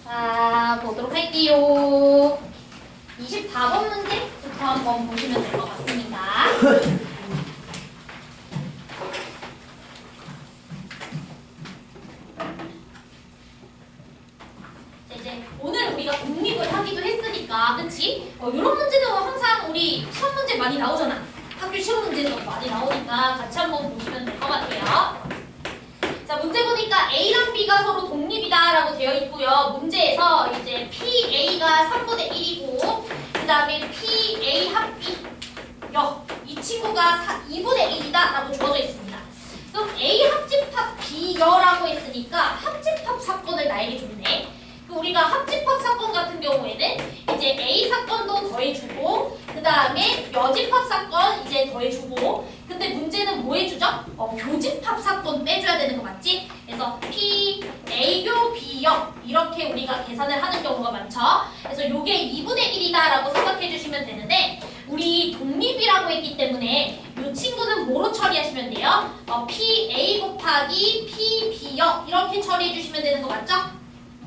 자, 보도록 할게요. 24번 문제부터 한번 보시면 될 것 같습니다. 이제 오늘 우리가 독립을 하기도 했으니까, 그치? 이런 문제는 항상 우리 시험 문제 많이 나오잖아. 학교 시험 문제도 많이 나오니까 같이 한번 보시면 될 것 같아요. 자, 문제 보니까 A랑 B가 서로 독립이다라고 되어 있고요. 문제에서 이제 PA가 3분의 1이고, 그 다음에 PA 합 B, 이 친구가 2분의 1이다라고 주어져 있습니다. 그럼 A 합집합 B여라고 했으니까 합집합 사건을 나에게 줬네. 우리가 합집합 사건 같은 경우에는 이제 A 사건도 더해주고, 그 다음에 여집합 사건 이제 더해주고, 근데 문제는 뭐 해주죠? 교집합 사건 빼줘야 되는 거 맞지? 그래서 P, A교 B역 이렇게 우리가 계산을 하는 경우가 많죠. 그래서 요게 2분의 1이다라고 생각해 주시면 되는데, 우리 독립이라고 했기 때문에 이 친구는 뭐로 처리하시면 돼요? PA 곱하기 PB역 이렇게 처리해 주시면 되는 거 맞죠?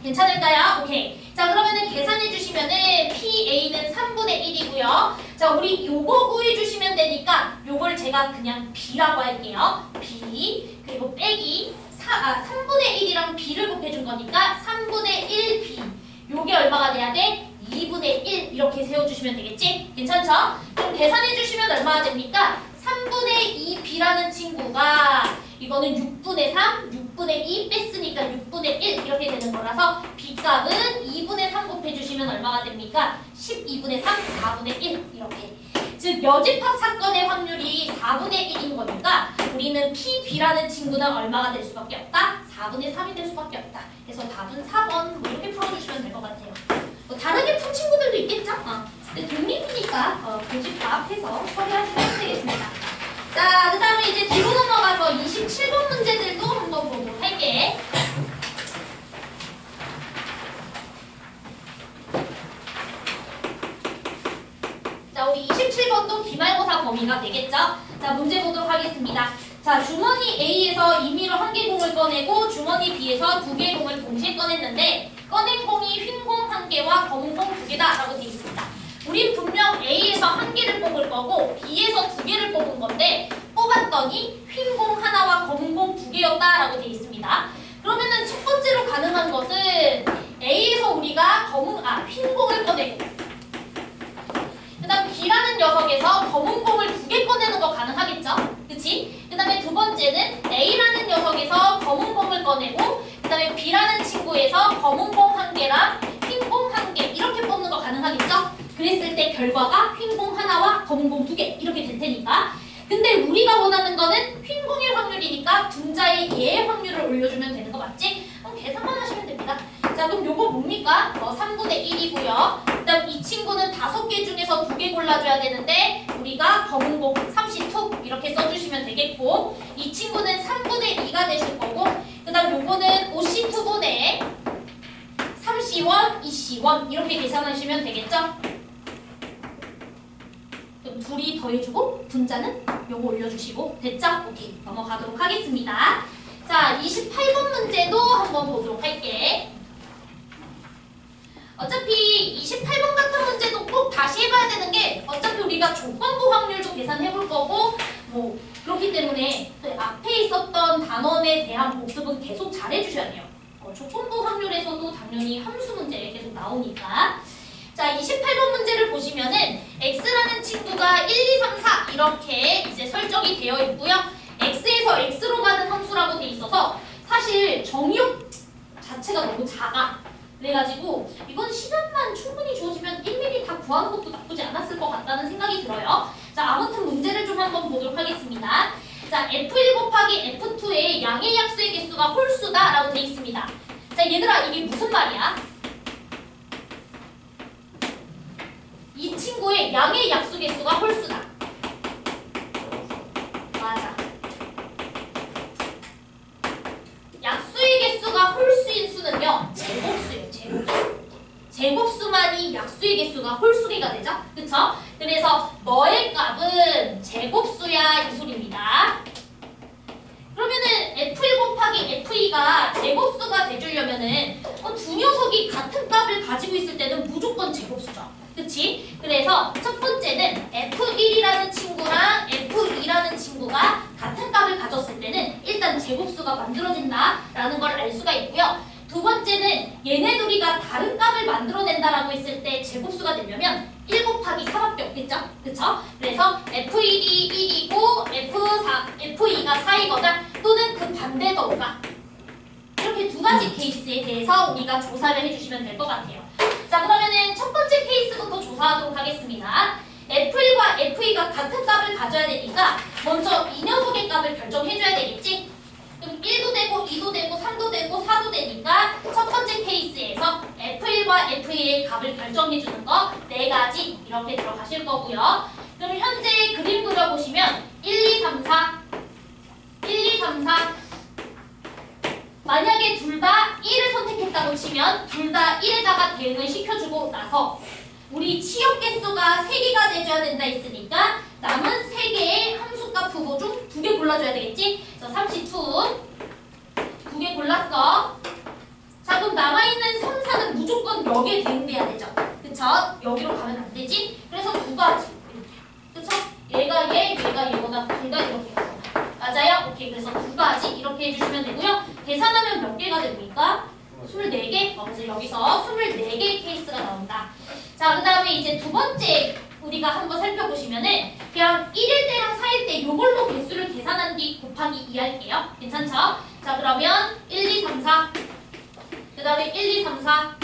괜찮을까요? 오케이. 자, 그러면은 계산해 주시면은 PA는 3분의 1이고요. 자, 우리 요거 구해 주시면 되니까 요걸 제가 그냥 B라고 할게요. B 그리고 빼기 3분의 1이랑 B를 곱해준 거니까 3분의 1B. 요게 얼마가 돼야 돼? 2분의 1 이렇게 세워주시면 되겠지? 괜찮죠? 그럼 계산해 주시면 얼마가 됩니까? 3분의 2B라는 친구가 이거는 6분의 3, 6분의 2 뺐으니까 6분의 1 이렇게 되는 거라서 B값은 2분의 3 곱해주시면 얼마가 됩니까? 12분의 3, 4분의 1 이렇게. 즉 여집합 사건의 확률이 4분의 1인 거니까 우리는 PB라는 친구는 얼마가 될 수밖에 없다? 4분의 3이 될 수밖에 없다. 그래서 답은 4번 뭐 이렇게 풀어주시면 될 것 같아요. 뭐 다르게 푼 친구들도 있겠죠? 근데 독립이니까 교집합 해서 처리하시면 되겠습니다. 자, 그 다음에 이제 뒤로 넘어가서 27번 문제들도 한번 보도록 할게. 자, 우리 27번도 기말고사 범위가 되겠죠? 자, 문제 보도록 하겠습니다. 자, 주머니 A에서 임의로 1개 공을 꺼내고 주머니 B에서 2개 공을 동시에 꺼냈는데 꺼낸 공이 흰 공 1개와 검은 공 2개다 라고 되어 있습니다. 우린 분명 A에서 1개를 뽑을 거고 B에서 2개를 뽑은 건데 뽑았더니 흰 공 하나와 검은 공 2개였다 라고 되어 있습니다. 그러면은 첫 번째로 가능한 것은 A에서 우리가 흰 공을 꺼내고 그 다음 B라는 녀석에서 검은 공을 2개 꺼내는 거 가능하겠죠? 그치? 그 다음에 두 번째는 A라는 녀석에서 검은 공을 꺼내고 그 다음에 B라는 친구에서 검은 공 1개랑 흰 공 1개 이렇게 뽑는 거 가능하겠죠? 그랬을 때 결과가 흰 공 하나와 검은 공 2개 이렇게 될 테니까. 근데 우리가 원하는 거는 흰 공일 확률이니까 분자의 얘의 확률을 올려주면 되는 거 맞지? 그럼 계산만 하시면 됩니다. 자, 그럼 요거 뭡니까? 3분의 1이고요. 그 다음 이 친구는 5개 중에서 2개 골라줘야 되는데 우리가 검은 공 32 이렇게 써주시면 되겠고 이 친구는 3분의 2가 되실 거고 그 다음 요거는 52분의 3C1, 2C1 이렇게 계산하시면 되겠죠? 그럼 둘이 더해주고 분자는 요거 올려주시고 됐죠? 오케이, 넘어가도록 하겠습니다. 자, 28번 문제도 한번 보도록 할게. 어차피 28번 같은 문제도 꼭 다시 해봐야 되는 게 어차피 우리가 조건부 확률도 계산해볼 거고 뭐 그렇기 때문에 앞에 있었던 단원에 대한 복습은 계속 잘 해주셔야 돼요. 조건부 확률에서도 당연히 함수 문제 계속 나오니까. 자, 28번 문제를 보시면은 x라는 친구가 1, 2, 3, 4 이렇게 이제 설정이 되어 있고요. x에서 x로 가는 함수라고 돼 있어서 사실 정의역 자체가 너무 작아. 그래가지고 이건 시간만 충분히 주어지면 1mm 다 구하는 것도 나쁘지 않았을 것 같다는 생각이 들어요. 자, 아무튼 문제를 좀 한번 보도록 하겠습니다. 자, F1 곱하기 F2의 양의 약수의 개수가 홀수다 라고 돼 있습니다. 자, 얘들아 이게 무슨 말이야? 이 친구의 양의 약수 개수가 홀수다. 맞아. 약수의 개수가 홀수인 수는요. 제곱수예요. 제곱수. 제곱수만이 약수의 개수가 홀수개가 되죠? 그쵸? 그래서 너의 값은 제곱수야 이 소리입니다. 그러면은 F1 곱하기 F2가 제곱수가 돼주려면은 두 녀석이 같은 값을 가지고 있을 때는 무조건 제곱수죠. 그치? 그래서 첫 번째는 F1이라는 친구랑 F2라는 친구가 같은 값을 가졌을 때는 일단 제곱수가 만들어진다라는 걸 알 수가 있고요. 두 번째는 얘네 둘이가 다른 값을 만들어낸다라고 했을 때 제곱수가 되려면 1 곱하기 4밖에 없겠죠? 그쵸? 그래서 F1이 1이고 F2가 4이거나 또는 그 반대거나 이렇게 두 가지 케이스에 대해서 우리가 조사를 해주시면 될 것 같아요. 자, 그러면은 첫 번째 케이스부터 조사하도록 하겠습니다. F1과 F2가 같은 값을 가져야 되니까 먼저 이 녀석의 값을 결정해줘야 되겠지? 그럼 1도 되고 2도 되고 3도 되고 4도 되니까 첫 번째 케이스에서 F1과 F2의 값을 결정해주는 거 네 가지 이렇게 들어가실 거고요. 그럼 현재 그림 그려보시면 1, 2, 3, 4 1, 2, 3, 4 만약에 둘 다 1을 선택했다고 치면 둘 다 1에다가 대응을 시켜주고 나서 우리 치역 개수가 3개가 돼줘야 된다 했으니까 남은 3개의 함수값 후보 중 2개 골라줘야 되겠지? 그래서 32 2개 골랐어. 자, 그럼 남아있는 3, 4는 무조건 여기에 대응돼야 되죠. 그쵸? 여기로 가면 안 되지? 그래서 두 가지 그쵸? 얘가 얘가 얘보다 둘 다 이렇게 맞아요? 오케이. 그래서 두 가지 이렇게 해주시면 되고요. 계산하면 몇 개가 됩니까? 24개? 그래서 여기서 24개의 케이스가 나온다. 자, 그 다음에 이제 두 번째 우리가 한번 살펴보시면은 그냥 1일 때랑 4일 때 이걸로 개수를 계산한 뒤 곱하기 2 할게요. 괜찮죠? 자, 그러면 1, 2, 3, 4 그 다음에 1, 2, 3, 4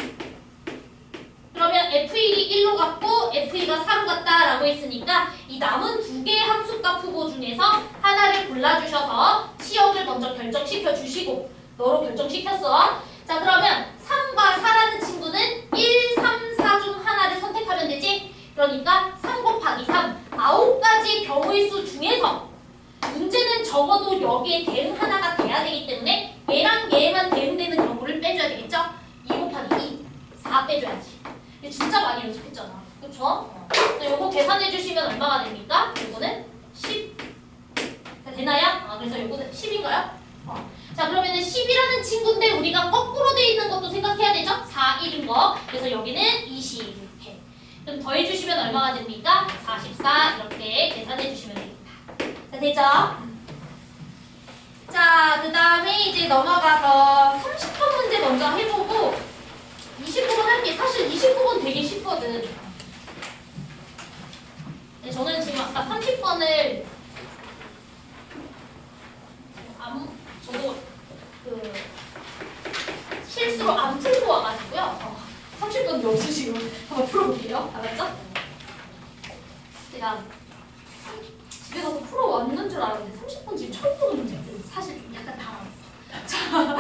그러면 F1이 1로 갔고 F2가 4로 갔다라고 했으니까 이 남은 두 개의 함수값 후보 중에서 하나를 골라주셔서 치역을 먼저 결정시켜 주시고 너로 결정시켰어. 자, 그러면 3과 4라는 친구는 1, 3, 4 중 하나를 선택하면 되지? 그러니까 3 곱하기 3 9가지 경우의 수 중에서 문제는 적어도 여기에 대응 하나가 돼야 되기 때문에 얘랑 얘만 대응되는 경우를 빼줘야 되겠죠? 2 곱하기 2 4 빼줘야지. 진짜 많이 연습했잖아. 그쵸? 요거 계산해 주시면 얼마가 됩니까? 요거는 10 되나요? 그래서 요거는 10인가요? 자, 그러면은 10이라는 친구인데 우리가 거꾸로 돼 있는 것도 생각해야 되죠? 4, 1인 거. 그래서 여기는 20 이렇게. 그럼 더해 주시면 얼마가 됩니까? 44 이렇게 계산해 주시면 됩니다. 자, 되죠? 자, 그 다음에 이제 넘어가서 30번 문제 먼저 해보고 29번 할게. 사실 29번 되게 쉽거든. 네, 저는 지금 아까 30번을 저도 실수로 안 풀고 와가지고요. 30번 여기서 지금 한번 풀어볼게요. 알았죠? 제가 집에 가서 풀어왔는 줄 알았는데 30번 지금 처음 보는 문제예요. 사실 좀 약간 당황했어. 자,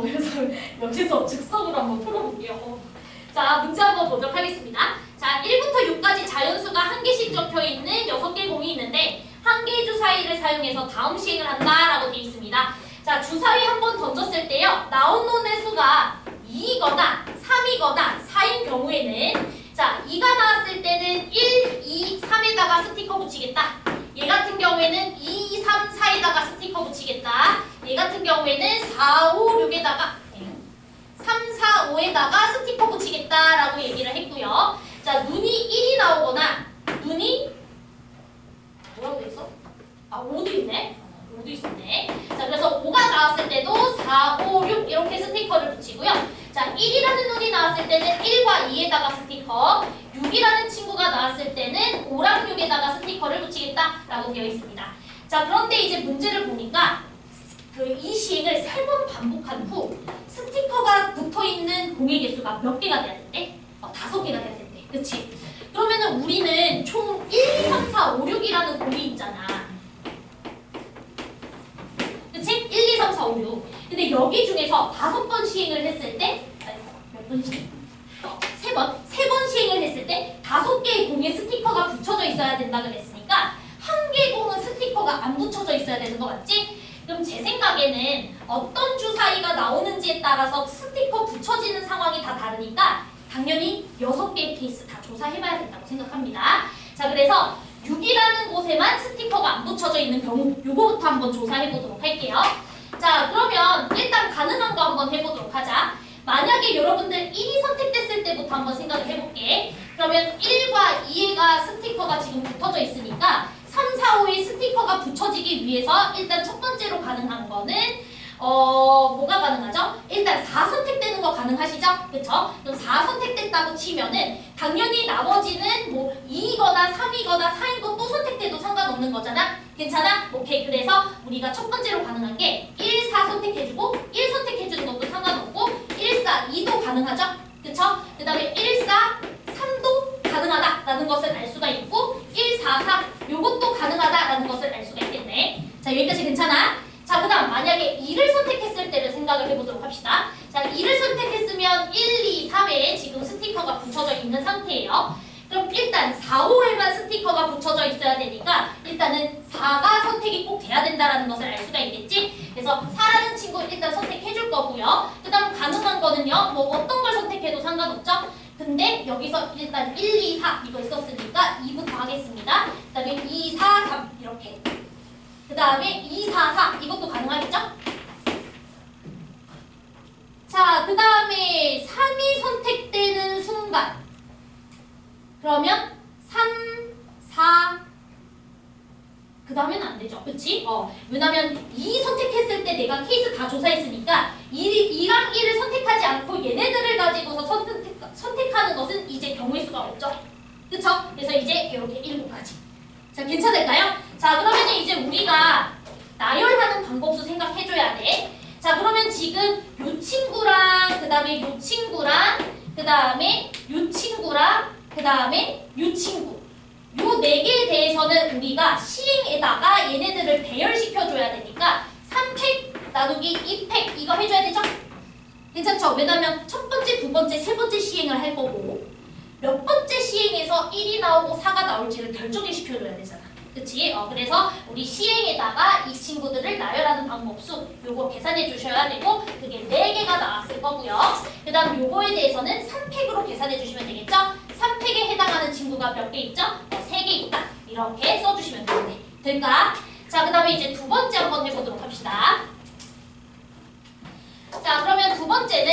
그래서 여기서 즉석으로 한번 풀어볼게요. 자, 문제 한번 보도록 하겠습니다. 자, 1부터 6까지 자연수가 한 개씩 적혀있는 6개 공이 있는데 한 개의 주사위를 사용해서 다음 시행을 한다라고 되어 있습니다. 자, 주사위 한번 던졌을 때요. 나온 놈의 수가 2이거나 3이거나 4인 경우에는 자, 2가 나왔을 때는 1, 2, 3에다가 스티커 붙이겠다. 얘 같은 경우에는 2, 3, 4에다가 스티커 붙이겠다. 얘 같은 경우에는 4, 5, 6에다가 3, 4, 5에다가 스티커 붙이겠다라고 얘기를 했고요. 자, 눈이 1이 나오거나 눈이 뭐라고 돼 있어? 5도 있네. 5도 있었네. 자, 그래서 5가 나왔을 때도 4, 5, 6 이렇게 스티커를 붙이고요. 자, 1이라는 눈이 나왔을 때는 1과 2에다가 스티커, 6이라는 친구가 나왔을 때는 5랑 6에다가 스티커를 붙이겠다라고 되어 있습니다. 자, 그런데 이제 문제를 보니까 이 시행을 3번 반복한 후 스티커가 붙어있는 공의 개수가 몇 개가 돼야 된대? 5개가 돼야 된대. 그치? 그러면은 우리는 총 1, 2, 3, 4, 5, 6이라는 공이 있잖아. 그치? 1, 2, 3, 4, 5, 6. 근데 여기 중에서 5번 시행을 했을 때 몇 번 시행? 3번. 3번 시행을 했을 때 5개의 공에 스티커가 붙여져 있어야 된다 그랬으니까 한 개의 공은 스티커가 안 붙여져 있어야 되는 거 맞지? 그럼 제 생각에는 어떤 주사위가 나오는지에 따라서 스티커 붙여지는 상황이 다 다르니까 당연히 6개의 케이스 다 조사해봐야 된다고 생각합니다. 자, 그래서 6이라는 곳에만 스티커가 안 붙여져 있는 경우 요거부터 한번 조사해 보도록 할게요. 자, 그러면 일단 가능한 거 한번 해보도록 하자. 만약에 여러분들 1이 선택됐을 때부터 한번 생각을 해볼게. 그러면 1과 2가 스티커가 지금 붙어져 있으니까 3, 4, 5의 스티커가 붙여지기 위해서 일단 첫 번째로 가능한 거는 뭐가 가능하죠? 일단 4 선택되는 거 가능하시죠? 그쵸? 그럼 4 선택됐다고 치면은 당연히 나머지는 뭐 2이거나 3이거나 4인 거 또 선택돼도 상관없는 거잖아? 괜찮아? 오케이. 그래서 우리가 첫 번째로 가능한 게 1, 4 선택해주고 1 선택해주는 것도 상관없고 1, 4, 2도 가능하죠? 그쵸? 그 다음에 1, 4, 3도 가능하다라는 것을 알 수가 있고 1, 4, 4 요것도 가능하다라는 것을 알 수가 있겠네. 자, 여기까지 괜찮아? 자, 그 다음 만약에 2를 선택했을 때를 생각을 해보도록 합시다. 자, 2를 선택했으면 1, 2, 3에 지금 스티커가 붙여져 있는 상태예요. 그럼 일단 4, 5에만 스티커가 붙여져 있어야 되니까 일단은 4가 선택이 꼭 돼야 된다는 것을 알 수가 있겠지? 그래서 4라는 친구 일단 선택해줄 거고요. 그 다음 가능한 거는요. 뭐 어떤 걸 선택해도 상관없죠? 근데 여기서 일단 1, 2, 4 이거 있었으니까 2부터 하겠습니다. 그 다음에 2, 4, 3 이렇게. 그 다음에 2, 4, 4 이것도 가능하겠죠? 자, 그 다음에 3이 선택되는 순간 그러면 3, 4 그 다음에는 안 되죠. 그치? 왜냐면 2 선택했을 때 내가 케이스 다 조사했으니까 2랑 1을 선택하지 않고 얘네들을 가지고서 선택하는 것은 이제 경우의 수가 없죠. 그쵸? 그래서 이제 이렇게 7가지. 자, 괜찮을까요? 자, 그러면 이제 우리가 나열하는 방법도 생각해줘야 돼. 자, 그러면 지금 요 친구랑 그 다음에 요 친구랑 그 다음에 요 친구랑 그 다음에 요 친구 요 4개에 대해서는 우리가 시행에다가 얘네들을 배열시켜줘야 되니까 3팩 나누기 2팩 이거 해줘야 되죠? 괜찮죠? 왜냐면 첫 번째, 두 번째, 세 번째 시행을 할 거고 몇 번째 시행에서 1이 나오고 4가 나올지를 결정을 시켜줘야 되잖아. 그치? 그래서 우리 시행에다가 이 친구들을 나열하는 방법수 요거 계산해 주셔야 되고 그게 4개가 나왔을 거고요. 그 다음 요거에 대해서는 3팩으로 계산해 주시면 되겠죠? 3팩에 해당하는 친구가 몇 개 있죠? 3개 있다. 이렇게 써주시면 될까? 자, 그 다음에 이제 두 번째 한번 해보도록 합시다. 자, 그러면 두 번째는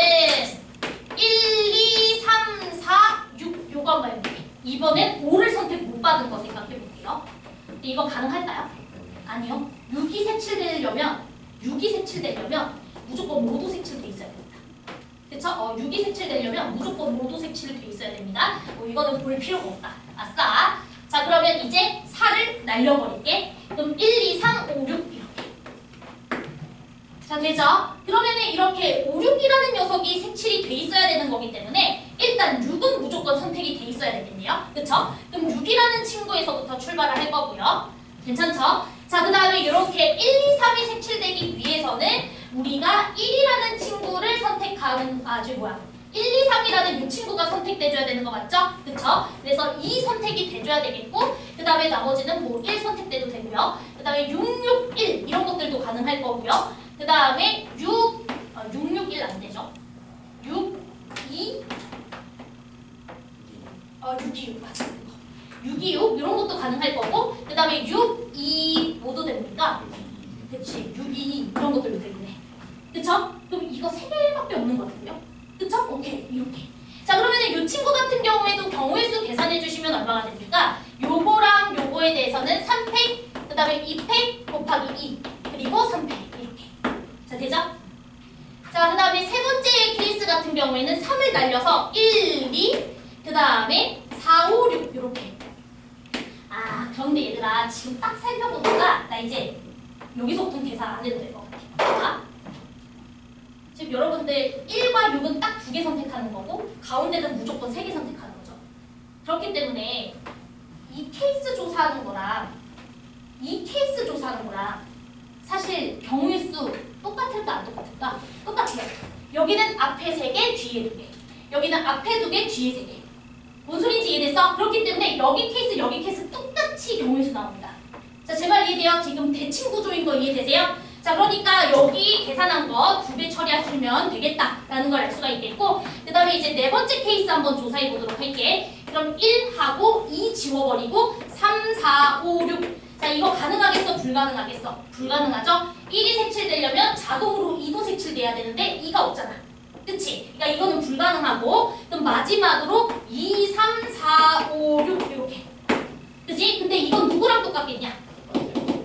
1, 2, 3, 4, 6 요거 한번 해볼게요. 이번엔 5를 선택 못 받은 거 생각해 볼게요. 이거 가능할까요? 아니요. 6이 색칠되려면 무조건 모두 색칠돼 있어야 됩니다. 그쵸? 6이 색칠되려면 무조건 모두 색칠돼 있어야 됩니다. 이거는 볼 필요가 없다. 아싸! 자, 그러면 이제 4를 날려버릴게. 그럼 1, 2, 3, 5, 6 이렇게. 자, 되죠? 그러면은 이렇게 5, 6이라는 녀석이 색칠이 돼 있어야 되는 거기 때문에 일단 6은 무조건 선택이 돼 있어야 되겠네요. 그쵸? 그럼 6이라는 친구에서부터 출발을 할 거고요. 괜찮죠? 자, 그 다음에 이렇게 1, 2, 3이 색칠되기 위해서는 우리가 1이라는 친구를 선택하는 1, 2, 3이라는 이 친구가 선택돼줘야 되는 거 맞죠? 그쵸? 그래서 2 선택이 돼줘야 되겠고 그 다음에 나머지는 뭐 1 선택돼도 되고요. 그 다음에 6, 6, 1 이런 것들도 가능할 거고요. 그 다음에 6, 6, 1 안 되죠? 6, 2, 6, 2, 6 맞아. 6, 2, 6 이런 것도 가능할 거고 그 다음에 6, 2 모두 됩니까? 그치, 6, 2 이런 것들도 되겠네. 그쵸? 그럼 이거 3개밖에 없는 것 같은데요? 그쵸? 오케이, 이렇게. 자, 그러면 이 친구 같은 경우에도 경우의 수 계산해 주시면 얼마가 됩니까? 요거랑 요거에 대해서는 3팩, 그 다음에 2팩 곱하기 2, 그리고 3팩 이렇게. 자, 되죠? 자, 그 다음에 세 번째 케이스 같은 경우에는 3을 날려서 1, 2, 그 다음에 4, 5, 6 이렇게. 그런데 얘들아 지금 딱 살펴보니까 나 이제 여기서부터는 계산 안 해도 될 것 같아. 지금 여러분들 1과 6은 딱 2개 선택하는 거고 가운데는 무조건 3개 선택하는 거죠. 그렇기 때문에 이 케이스 조사하는 거랑 사실 경우의 수 똑같을까 안 똑같을까? 똑같아요. 여기는 앞에 3개, 뒤에 2개. 여기는 앞에 2개, 뒤에 3개. 뭔 소리인지 이해됐어? 그렇기 때문에 여기 케이스 똑같이 경우의 수 나옵니다. 자, 제 말 이해돼요? 지금 대칭 구조인 거 이해되세요? 자, 그러니까 여기 계산한 거 2배 처리하시면 되겠다라는 걸 알 수가 있겠고 그 다음에 이제 네 번째 케이스 한번 조사해 보도록 할게. 그럼 1하고 2 지워버리고 3, 4, 5, 6. 자, 이거 가능하겠어? 불가능하겠어? 불가능하죠? 1이 색칠되려면 자동으로 2도 색칠돼야 되는데 2가 없잖아. 그치? 그러니까 이거는 불가능하고 그럼 마지막으로 2, 3, 4, 5, 6 이렇게. 그치? 근데 이건 누구랑 똑같겠냐?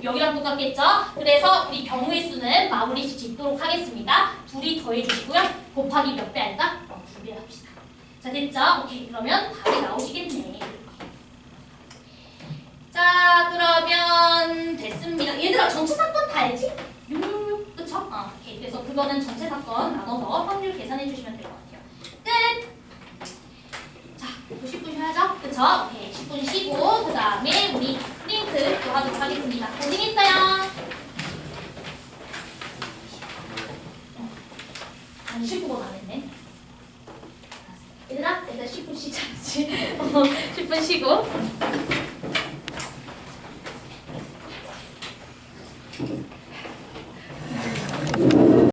여기랑 똑같겠죠? 그래서 우리 경우의 수는 마무리 짓도록 하겠습니다. 둘이 더해주시고요. 곱하기 몇 배 할까? 2배 합시다. 자, 됐죠? 오케이. 그러면 답이 나오시겠네. 자, 그러면 됐습니다. 얘들아, 전체 사건 다 알지? 666, 그쵸? 오케이. 그래서 그거는 전체 사건 나눠서 확률 계산해 주시면 될 것 같아요. 끝! 자, 10분 쉬어야죠? 그쵸? 오케이. 10분 쉬고, 그 다음에 우리 프린트 또 하도록 하겠습니다. 고생했어요. 아니, 19번 안 했네. 얘들아, 일단 10분 쉬자. 10분 쉬고.